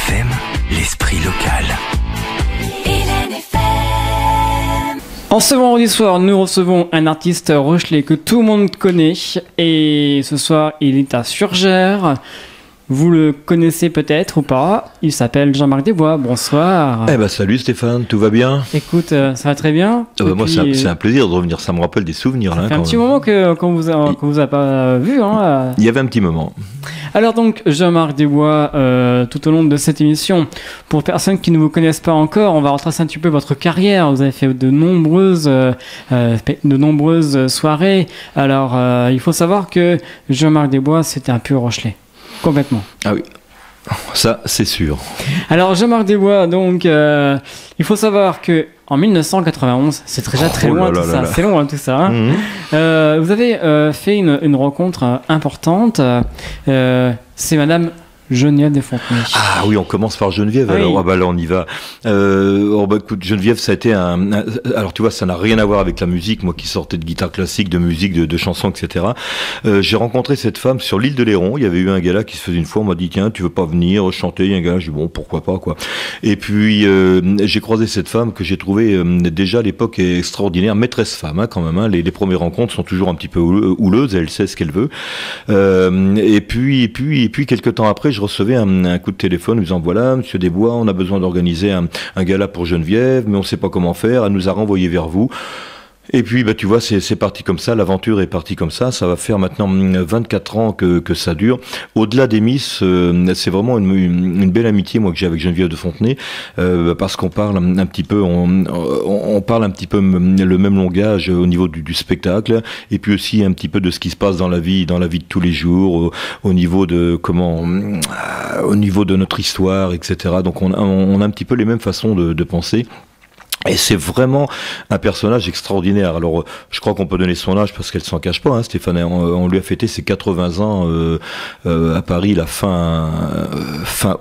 FM, l'esprit local. En ce vendredi soir, nous recevons un artiste rochelais que tout le monde connaît. Et ce soir, il est à Surgères. Vous le connaissez peut-être ou pas. Il s'appelle Jean-Marc Desbois. Bonsoir. Salut Stéphane, tout va bien? Écoute, ça va très bien. Moi, c'est un plaisir de revenir. Ça me rappelle des souvenirs. Ça fait un petit moment qu'on vous a pas vu. Il y avait un petit moment. Alors donc, Jean-Marc Desbois, tout au long de cette émission, pour personnes qui ne vous connaissent pas encore, on va retracer un petit peu votre carrière. Vous avez fait de nombreuses soirées. Alors, il faut savoir que Jean-Marc Desbois, c'était un pur Rochelais. Complètement. Ah oui, ça c'est sûr. Alors Jean-Marc Desbois, donc il faut savoir que en 1991, c'est déjà très loin tout ça. C'est loin tout ça. Hein. Vous avez fait une rencontre importante. C'est Madame Geneviève Desfontenay. Ah oui, on commence par Geneviève. Oui. Alors là, on y va. Écoute, Geneviève, ça a été alors tu vois, ça n'a rien à voir avec la musique. Moi, qui sortais de guitare classique, de musique, de chansons, etc. J'ai rencontré cette femme sur l'île de Léron. Il y avait eu un gala qui se faisait une fois. On m'a dit tiens, tu veux pas venir chanter? Il y a un gala. J'ai dit bon, pourquoi pas quoi. Et puis j'ai croisé cette femme que j'ai trouvée déjà à l'époque extraordinaire, maîtresse femme hein, quand même. Hein. Les premières rencontres sont toujours un petit peu houleuses. Elle sait ce qu'elle veut. Et puis quelques temps après, je recevais un coup de téléphone me disant voilà monsieur Desbois, on a besoin d'organiser un gala pour Geneviève, mais on ne sait pas comment faire, elle nous a renvoyé vers vous. Et puis tu vois, c'est parti comme ça, l'aventure est partie comme ça va faire maintenant 24 ans que ça dure. Au-delà des Miss, c'est vraiment une belle amitié moi que j'ai avec Geneviève Desfontenay, parce qu'on parle un petit peu, on parle un petit peu le même langage au niveau du spectacle, et puis aussi un petit peu de ce qui se passe dans la vie de tous les jours, au niveau de notre histoire, etc. Donc on a un petit peu les mêmes façons de penser. Et c'est vraiment un personnage extraordinaire. Alors, je crois qu'on peut donner son âge parce qu'elle s'en cache pas, hein, Stéphane. On lui a fêté ses 80 ans à Paris la fin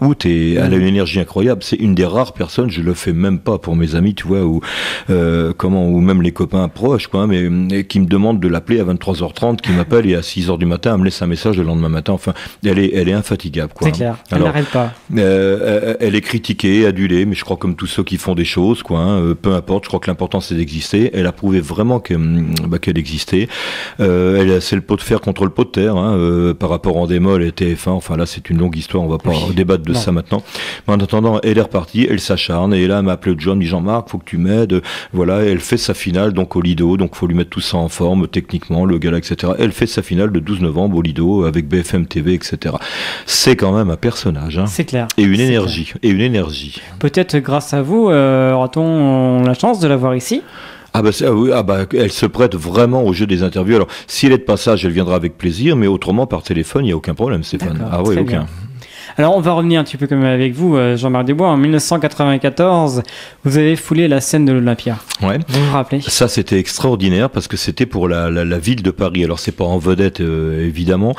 août, et elle a une énergie incroyable. C'est une des rares personnes, je le fais même pas pour mes amis, tu vois, ou même les copains proches, quoi, mais qui me demandent de l'appeler à 23h30, qui m'appelle et à 6h du matin, elle me laisse un message le lendemain matin. Enfin, elle est infatigable, quoi. C'est clair. Elle n'arrête pas. Elle est critiquée, adulée, mais je crois comme tous ceux qui font des choses, quoi. Hein, peu importe, je crois que l'important c'est d'exister. Elle a prouvé vraiment qu'elle existait. C'est le pot de fer contre le pot de terre, hein, par rapport en Endemol et TF1. Enfin là, c'est une longue histoire, on va pas débattre de ça maintenant. Mais en attendant, elle est repartie, elle s'acharne, et là, elle m'a appelé le John, me dit Jean-Marc, faut que tu m'aides. Voilà, elle fait sa finale donc au Lido, donc faut lui mettre tout ça en forme techniquement, le gala, etc. Elle fait sa finale le 12 novembre au Lido avec BFM TV, etc. C'est quand même un personnage, hein. C'est clair. Et une énergie. Peut-être grâce à vous, aura-t-on la chance de la voir ici? Elle se prête vraiment au jeu des interviews. Alors, si elle est de passage, elle viendra avec plaisir, mais autrement, par téléphone, il n'y a aucun problème, Stéphane. D'accord, ah oui, aucun. Bien. Alors, on va revenir un petit peu quand même avec vous, Jean-Marc Desbois. En 1994, vous avez foulé la scène de l'Olympia. Ouais. Vous vous rappelez? Ça, c'était extraordinaire parce que c'était pour la ville de Paris. Alors, c'est pas en vedette, évidemment.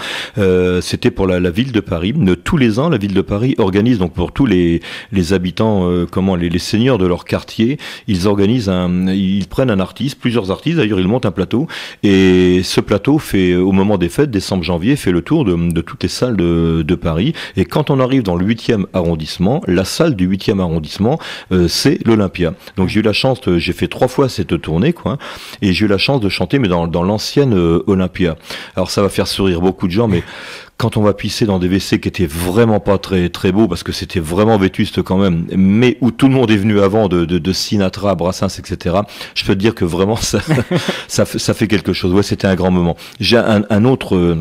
C'était pour la ville de Paris. Tous les ans, la ville de Paris organise, donc pour tous les habitants, les seigneurs de leur quartier, ils prennent un artiste, plusieurs artistes. D'ailleurs, ils montent un plateau. Et ce plateau fait, au moment des fêtes, décembre-janvier, fait le tour de toutes les salles de Paris. Et quand on arrive dans le 8e arrondissement, la salle du 8e arrondissement, c'est l'Olympia. Donc j'ai eu la chance, j'ai fait 3 fois cette tournée, quoi, et j'ai eu la chance de chanter, mais dans l'ancienne Olympia. Alors ça va faire sourire beaucoup de gens, mais quand on va pisser dans des WC qui étaient vraiment pas très très beaux, parce que c'était vraiment vétuste quand même, mais où tout le monde est venu avant de Sinatra, Brassens, etc. Je peux te dire que vraiment ça fait quelque chose. Ouais, c'était un grand moment. J'ai un autre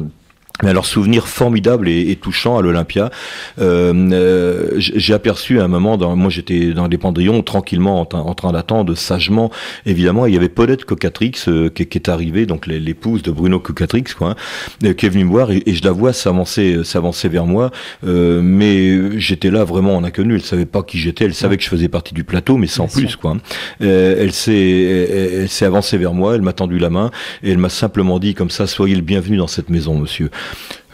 Mais alors, souvenir formidable et touchant à l'Olympia. J'ai aperçu à un moment, moi j'étais dans les pendrillons, tranquillement en train d'attendre, sagement, évidemment, et il y avait Paulette Cocatrix qui est arrivée, donc l'épouse de Bruno Cocatrix, quoi, qui est venue me voir, et je la vois s'avancer vers moi, mais j'étais là vraiment en inconnu, elle savait pas qui j'étais, elle savait que je faisais partie du plateau, mais sans plus, quoi. Elle s'est avancée vers moi, elle m'a tendu la main, et elle m'a simplement dit comme ça: soyez le bienvenu dans cette maison, monsieur.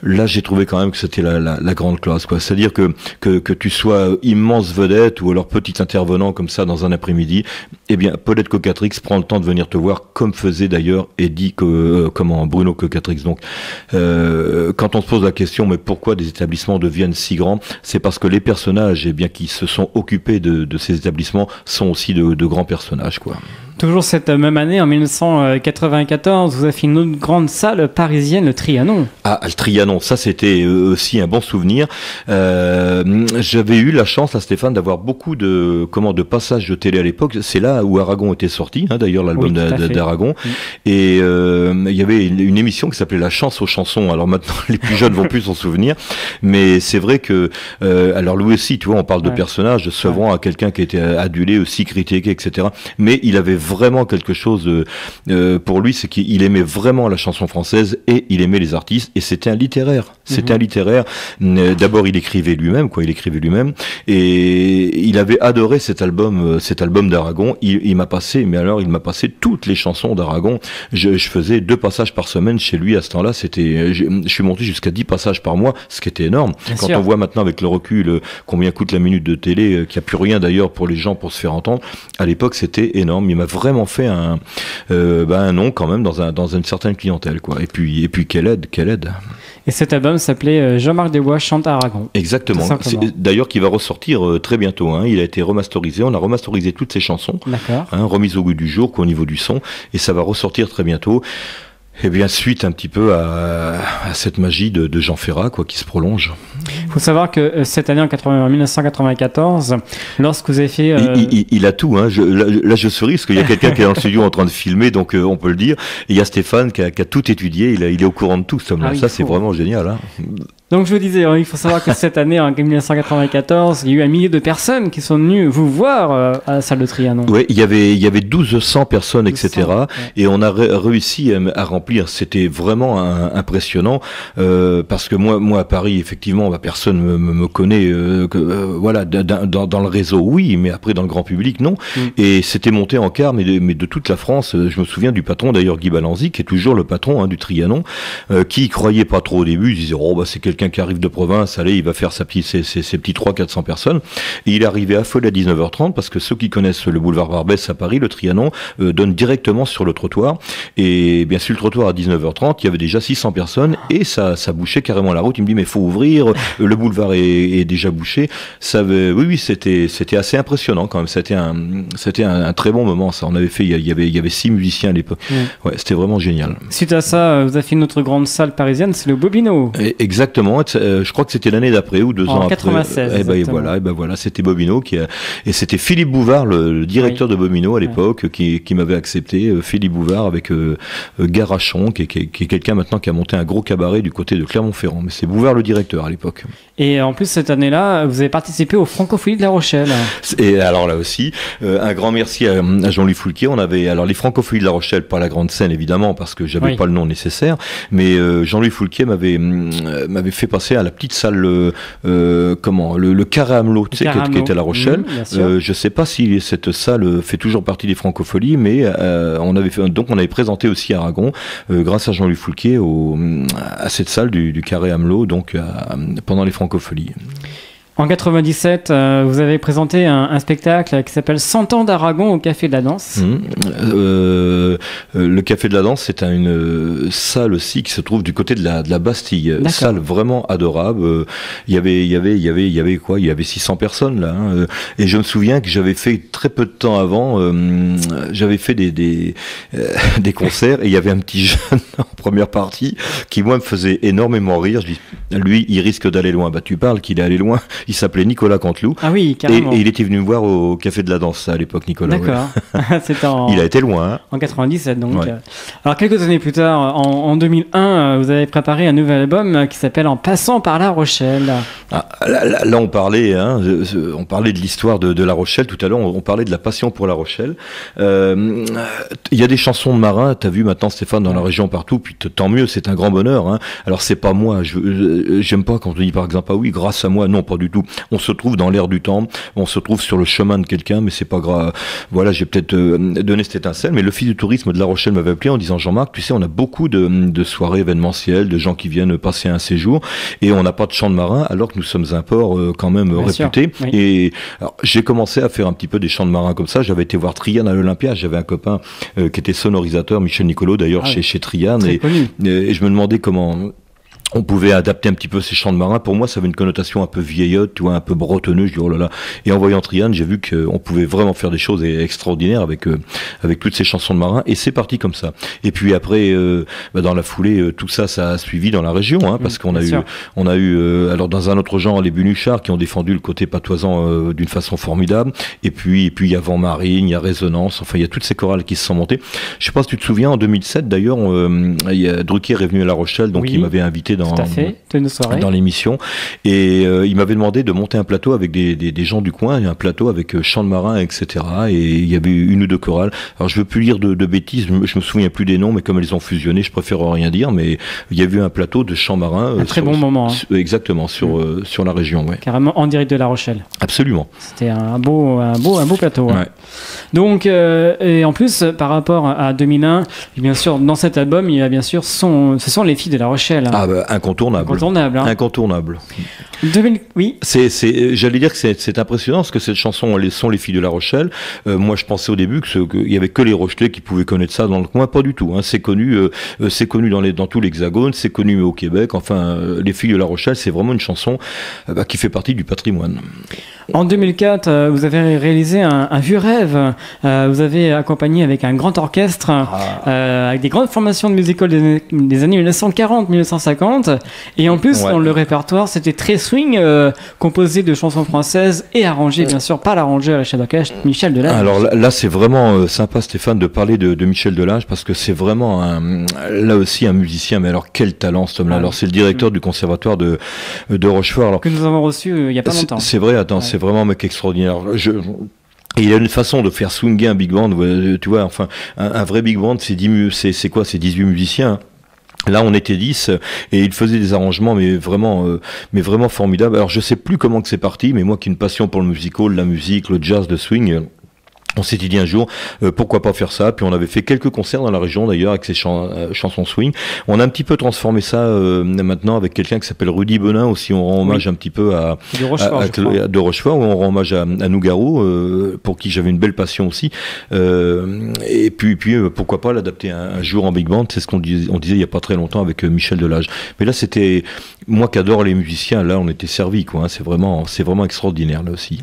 Là, j'ai trouvé quand même que c'était la grande classe, quoi. C'est-à-dire que tu sois immense vedette ou alors petit intervenant comme ça dans un après-midi, eh bien, Paulette Cocatrix prend le temps de venir te voir, comme faisait d'ailleurs Bruno Cocatrix. Donc, quand on se pose la question, mais pourquoi des établissements deviennent si grands, c'est parce que les personnages, eh bien, qui se sont occupés de ces établissements sont aussi de grands personnages, quoi. Toujours cette même année, en 1994, vous avez fait une autre grande salle parisienne, le Trianon. Ah, le Trianon, ça c'était aussi un bon souvenir. J'avais eu la chance, là, Stéphane, d'avoir beaucoup de passages de télé à l'époque. C'est là où Aragon était sorti, hein, d'ailleurs, l'album d'Aragon. Oui. Et il y avait une émission qui s'appelait La Chance aux chansons. Alors maintenant, les plus jeunes vont plus s'en souvenir. Mais c'est vrai que, alors lui aussi, tu vois, on parle de personnages, souvent à quelqu'un qui était adulé, aussi critiqué, etc. Mais il avait vraiment quelque chose pour lui, c'est qu'il aimait vraiment la chanson française et il aimait les artistes, et c'était un littéraire. C'était un littéraire. D'abord, il écrivait lui-même, et il avait adoré cet album d'Aragon. Il m'a passé toutes les chansons d'Aragon. Je faisais 2 passages par semaine chez lui à ce temps-là. Je suis monté jusqu'à 10 passages par mois, ce qui était énorme. Quand on voit maintenant avec le recul combien coûte la minute de télé, qu'il n'y a plus rien d'ailleurs pour les gens pour se faire entendre. À l'époque, c'était énorme. Il m'a vraiment fait un nom quand même dans une certaine clientèle, quoi. Et puis quelle aide. Et cet album s'appelait Jean-Marc Desbois chante Aragon. Exactement. D'ailleurs, qui va ressortir très bientôt, hein. Il a été remasterisé. On a remasterisé toutes ses chansons. D'accord. Hein, remise au goût du jour, au niveau du son, et ça va ressortir très bientôt. Eh bien, suite un petit peu à cette magie de Jean Ferrat, quoi, qui se prolonge. Il faut savoir que cette année, en 1994, lorsque vous avez fait... Il a tout, hein. Là, je souris, parce qu'il y a quelqu'un qui est dans le studio en train de filmer, donc on peut le dire. Et il y a Stéphane qui a tout étudié, il est au courant de tout, ce homme-là. Ça, c'est vraiment génial, hein. Donc je vous disais, il faut savoir que cette année, en 1994, il y a eu 1 millier de personnes qui sont venues vous voir à la salle de Trianon. Oui, il y avait 1200 personnes, etc. Et on a réussi à remplir. C'était vraiment impressionnant, parce que moi à Paris, effectivement, personne me connaît, voilà, dans le réseau, oui, mais après dans le grand public, non. Et c'était monté en quart, mais de toute la France. Je me souviens du patron, d'ailleurs, Guy Balanzy, qui est toujours le patron, hein, du Trianon, qui croyait pas trop au début. Il disait, c'est quelqu'un qui arrive de province, allez, il va faire ses petits 300-400 personnes. Et il est arrivé affolé à 19h30, parce que ceux qui connaissent le boulevard Barbès à Paris, le Trianon, donne directement sur le trottoir. Et bien sûr, le trottoir à 19h30, il y avait déjà 600 personnes, et ça bouchait carrément la route. Il me dit, mais il faut ouvrir, le boulevard est déjà bouché. Oui, c'était assez impressionnant quand même. C'était un très bon moment, ça. On avait fait, il y avait 6 musiciens à l'époque. Ouais, c'était vraiment génial. Suite à ça, vous avez fait une autre grande salle parisienne, c'est le Bobino. Exactement. Je crois que c'était l'année d'après ou 2 ans après. 96. Et voilà, c'était Bobino et c'était Philippe Bouvard, le directeur de Bobino à l'époque, qui m'avait accepté. Philippe Bouvard avec Garachon, qui est quelqu'un maintenant qui a monté un gros cabaret du côté de Clermont-Ferrand. Mais c'est Bouvard le directeur à l'époque. Et en plus, cette année-là, vous avez participé aux Francopholies de La Rochelle. Et alors là aussi, un grand merci à Jean-Louis Foulquier. On avait alors les Francopholies de La Rochelle, pas la grande scène évidemment, parce que j'avais pas le nom nécessaire, mais Jean-Louis Foulquier m'avait fait passer à la petite salle, le Carré Amelot, tu sais, qui était à La Rochelle. Je sais pas si cette salle fait toujours partie des Francopholies, mais on avait présenté aussi Aragon, grâce à Jean-Louis Foulquier, à cette salle du Carré Amelot, donc pendant les Francopholies. En 97, vous avez présenté un spectacle qui s'appelle 100 ans d'Aragon au Café de la Danse. Le Café de la Danse, c'est une salle aussi qui se trouve du côté de la Bastille. D'accord. Salle vraiment adorable. Il y avait quoi ? Il y avait 600 personnes là. Hein. Et je me souviens que j'avais fait très peu de temps avant, j'avais fait des concerts et il y avait un petit jeune en première partie qui moi me faisait énormément rire. Je dis, lui, il risque d'aller loin. Bah tu parles qu'il est allé loin. Il s'appelait Nicolas Canteloup. Ah oui, carrément. Et il était venu me voir au Café de la Danse à l'époque, Nicolas. D'accord. Ouais. Il a été loin. Hein. En 97, donc. Ouais. Alors, quelques années plus tard, en 2001, vous avez préparé un nouvel album qui s'appelle En passant par La Rochelle. Ah, là, on parlait de l'histoire de La Rochelle. Tout à l'heure, on parlait de la passion pour La Rochelle. Il y a des chansons de marins, t'as vu maintenant, Stéphane, dans la région partout, puis tant mieux, c'est un grand bonheur. Hein. Alors, c'est pas moi. J'aime pas quand on dit, par exemple, ah oui, grâce à moi. Non, pas du tout. tout. On se trouve dans l'air du temps, on se trouve sur le chemin de quelqu'un, mais c'est pas grave. Voilà, j'ai peut-être donné cette étincelle, mais l'Office du tourisme de La Rochelle m'avait appelé en disant Jean-Marc, tu sais, on a beaucoup de soirées événementielles, de gens qui viennent passer un séjour, et on n'a pas de champ de marin, alors que nous sommes un port quand même réputé. Oui. Et alors, j'ai commencé à faire un petit peu des champs de marin comme ça. J'avais été voir Trian à l'Olympia. J'avais un copain qui était sonorisateur, Michel Nicolo, d'ailleurs, chez Trian, et je me demandais comment on pouvait adapter un petit peu ces chants de marins. Pour moi, ça avait une connotation un peu vieillotte, tu vois, un peu bretonneux. Je dis, oh là là. Et en voyant Trian, j'ai vu qu'on pouvait vraiment faire des choses extraordinaires avec toutes ces chansons de marins. Et c'est parti comme ça. Et puis après, dans la foulée, tout ça, ça a suivi dans la région, hein, parce qu'on a eu, alors dans un autre genre, les Bunuchards qui ont défendu le côté patoisant d'une façon formidable. Et puis il y a Vent Marine, il y a Résonance. Enfin, il y a toutes ces chorales qui se sont montées. Je sais pas si tu te souviens, en 2007, d'ailleurs, Drucker est venu à La Rochelle, donc il m'avait invité dans l'émission, et il m'avait demandé de monter un plateau avec des gens du coin, un plateau avec chant de marin, etc. Et il y avait une ou deux chorales. Alors je veux plus dire de bêtises, je me souviens plus des noms, mais comme elles ont fusionné, je préfère rien dire, mais il y avait eu un plateau de chant marin. Un très bon moment. Exactement, sur la région. Ouais. Carrément en direct de La Rochelle. Absolument. C'était un beau plateau. Ouais. Ouais. Donc, et en plus, par rapport à 2001, bien sûr, dans cet album, il y a bien sûr, ce sont les filles de La Rochelle. Ah bah, incontournable. Hein. Incontournable. 2000, oui. J'allais dire que c'est impressionnant parce que cette chanson, sont les filles de La Rochelle. Moi, je pensais au début qu'il y avait que les Rochelais qui pouvaient connaître ça dans le coin. Pas du tout. Hein. C'est connu dans tout l'Hexagone. C'est connu au Québec. Enfin, les filles de La Rochelle, c'est vraiment une chanson qui fait partie du patrimoine. En 2004, vous avez réalisé un vieux rêve. Vous avez accompagné avec un grand orchestre, avec des grandes formations de musical des années 1940-1950. Et en plus, dans le répertoire, c'était très swing, composé de chansons françaises et arrangé, bien sûr, par l'arrangeur à la chef d'orchestre, Michel Delage. Alors là, c'est vraiment sympa, Stéphane, de parler de Michel Delage, parce que c'est vraiment là aussi un musicien, mais alors quel talent cet homme-là. Alors c'est le directeur du conservatoire de Rochefort. Alors, que nous avons reçu il n'y a pas longtemps. C'est vrai, c'est vraiment un mec extraordinaire. Et il a une façon de faire swinger un big band, tu vois, enfin, un vrai big band, c'est 18 musiciens. Là, on était 10 et il faisait des arrangements, mais vraiment formidables. Alors, je sais plus comment que c'est parti, mais moi qui ai une passion pour le musical, la musique, le jazz, le swing, on s'était dit un jour, pourquoi pas faire ça. Puis on avait fait quelques concerts dans la région d'ailleurs avec ces chansons swing. On a un petit peu transformé ça maintenant avec quelqu'un qui s'appelle Rudy Benin aussi. On rend hommage un petit peu de Rochefort, où on rend hommage à Nougaro, pour qui j'avais une belle passion aussi. Et puis pourquoi pas l'adapter un jour en big band. C'est ce qu'on disait il y a pas très longtemps avec Michel Delage. Mais là, c'était moi qui adore les musiciens. Là, on était servi, quoi. Hein. C'est vraiment extraordinaire là aussi.